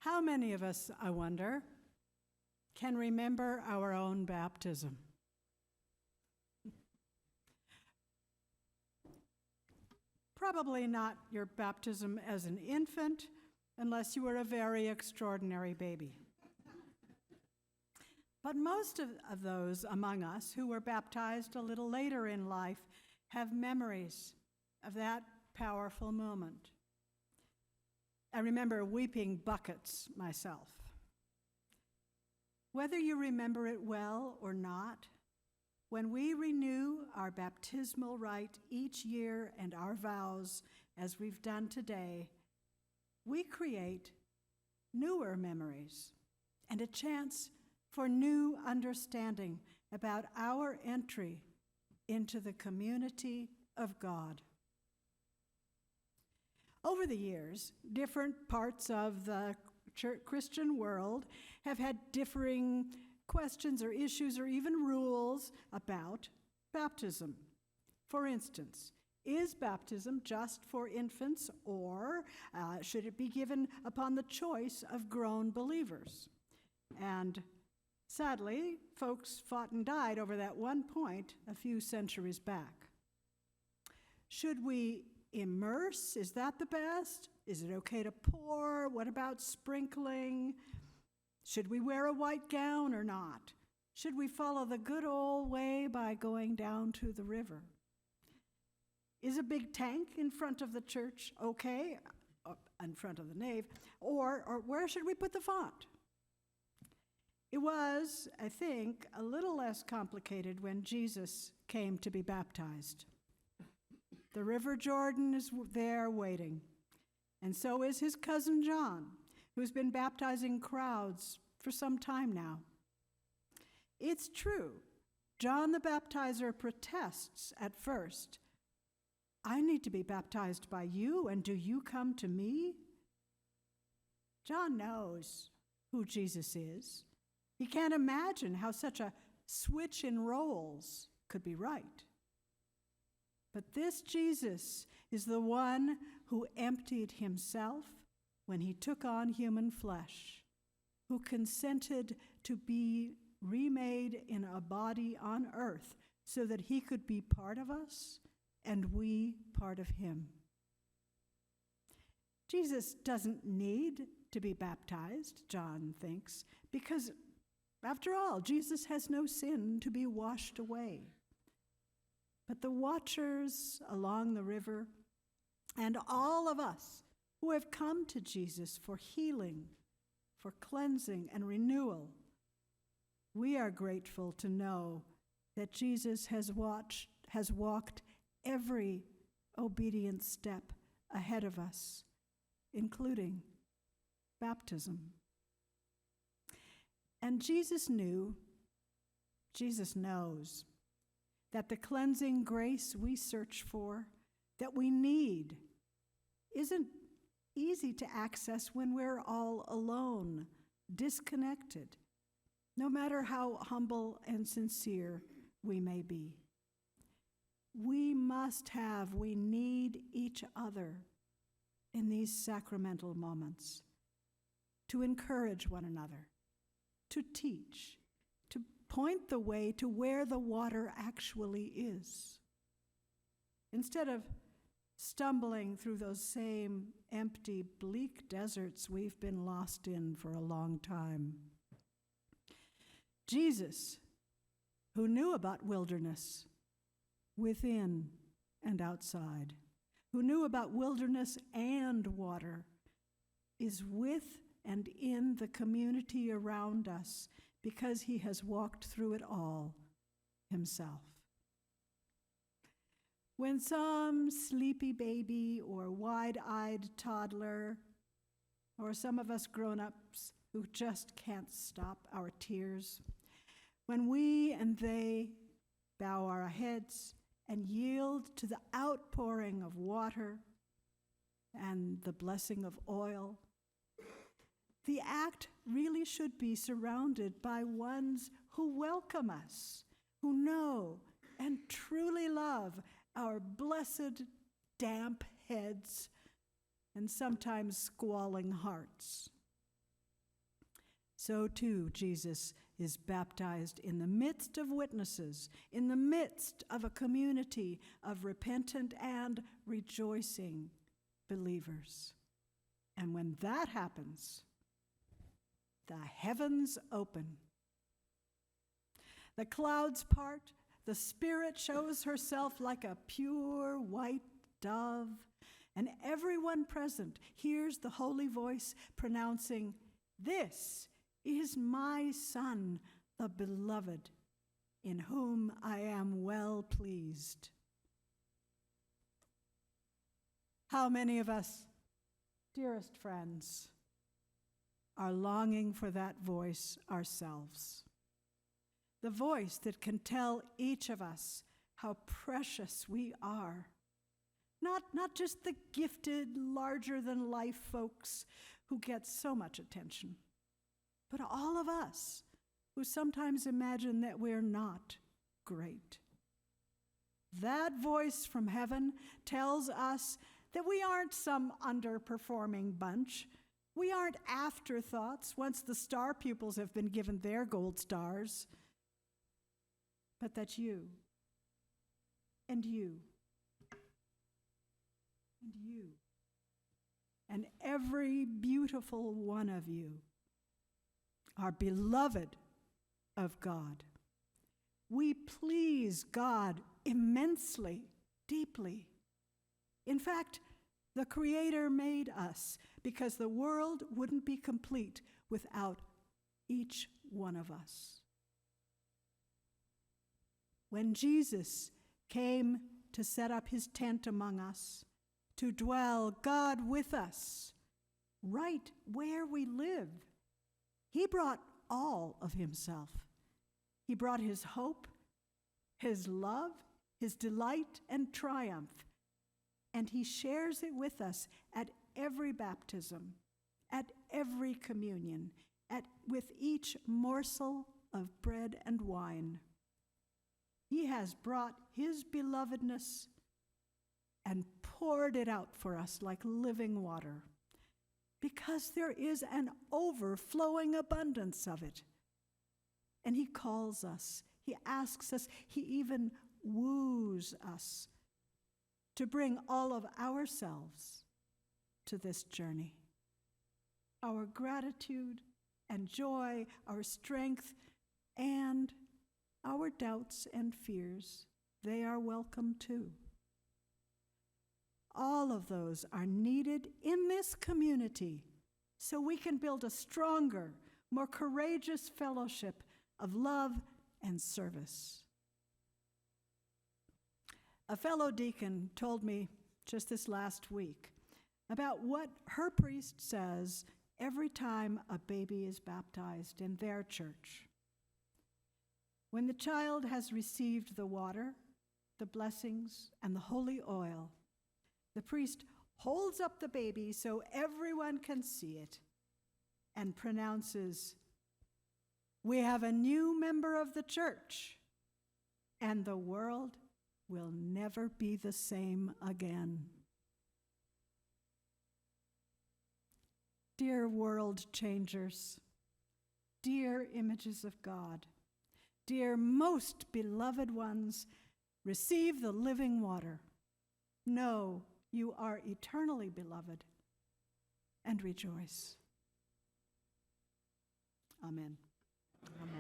How many of us, I wonder, can remember our own baptism? Probably not your baptism as an infant, unless you were a very extraordinary baby. But most of those among us who were baptized a little later in life have memories of that powerful moment. I remember weeping buckets myself. Whether you remember it well or not, when we renew our baptismal rite each year and our vows, as we've done today, we create newer memories and a chance for new understanding about our entry into the community of God. Over the years, different parts of the Christian world have had differing questions or issues or even rules about baptism. For instance, is baptism just for infants, or should it be given upon the choice of grown believers? And sadly, folks fought and died over that one point a few centuries back. Should we immerse? Is that the best? Is it okay to pour? What about sprinkling? Should we wear a white gown or not? Should we follow the good old way by going down to the river? Is a big tank in front of the church okay, in front of the nave, or where should we put the font? It was, I think, a little less complicated when Jesus came to be baptized. The River Jordan is there waiting, and so is his cousin John, who's been baptizing crowds for some time now. It's true, John the Baptizer protests at first. I need to be baptized by you, and do you come to me? John knows who Jesus is. He can't imagine how such a switch in roles could be right. But this Jesus is the one who emptied himself when he took on human flesh, who consented to be remade in a body on earth so that he could be part of us and we part of him. Jesus doesn't need to be baptized, John thinks, because after all, Jesus has no sin to be washed away. But the watchers along the river and all of us who have come to Jesus for healing, for cleansing and renewal, we are grateful to know that Jesus has walked every obedient step ahead of us, including baptism. And Jesus knows that the cleansing grace we search for, that we need, isn't easy to access when we're all alone, disconnected, no matter how humble and sincere we may be. We need each other in these sacramental moments to encourage one another, to teach, to point the way to where the water actually is. Instead of stumbling through those same empty, bleak deserts we've been lost in for a long time. Jesus, who knew about wilderness within and outside, who knew about wilderness and water, is with and in the community around us because he has walked through it all himself. When some sleepy baby or wide-eyed toddler, or some of us grown-ups who just can't stop our tears, when we and they bow our heads and yield to the outpouring of water and the blessing of oil, the act really should be surrounded by ones who welcome us, who know and truly love our blessed, damp heads and sometimes squalling hearts. So too Jesus is baptized in the midst of witnesses, in the midst of a community of repentant and rejoicing believers. And when that happens, the heavens open. The clouds part, the Spirit shows herself like a pure white dove, and everyone present hears the holy voice pronouncing, "This is my Son, the beloved, in whom I am well pleased." How many of us, dearest friends, are longing for that voice ourselves? The voice that can tell each of us how precious we are. Not just the gifted, larger-than-life folks who get so much attention, but all of us who sometimes imagine that we're not great. That voice from heaven tells us that we aren't some underperforming bunch. We aren't afterthoughts once the star pupils have been given their gold stars, but that you, and you, and you, and every beautiful one of you are beloved of God. We please God immensely, deeply. In fact, the Creator made us because the world wouldn't be complete without each one of us. When Jesus came to set up his tent among us, to dwell God with us, right where we live, he brought all of himself. He brought his hope, his love, his delight and triumph, and he shares it with us at every baptism, at every communion, with each morsel of bread and wine. He has brought his belovedness and poured it out for us like living water, because there is an overflowing abundance of it. And he calls us, he asks us, he even woos us to bring all of ourselves to this journey. Our gratitude and joy, our strength, and our doubts and fears, they are welcome too. All of those are needed in this community so we can build a stronger, more courageous fellowship of love and service. A fellow deacon told me just this last week about what her priest says every time a baby is baptized in their church. When the child has received the water, the blessings, and the holy oil, the priest holds up the baby so everyone can see it and pronounces, "We have a new member of the church, and the world will never be the same again." Dear world changers, dear images of God, dear most beloved ones, receive the living water. Know you are eternally beloved, and rejoice. Amen. Amen.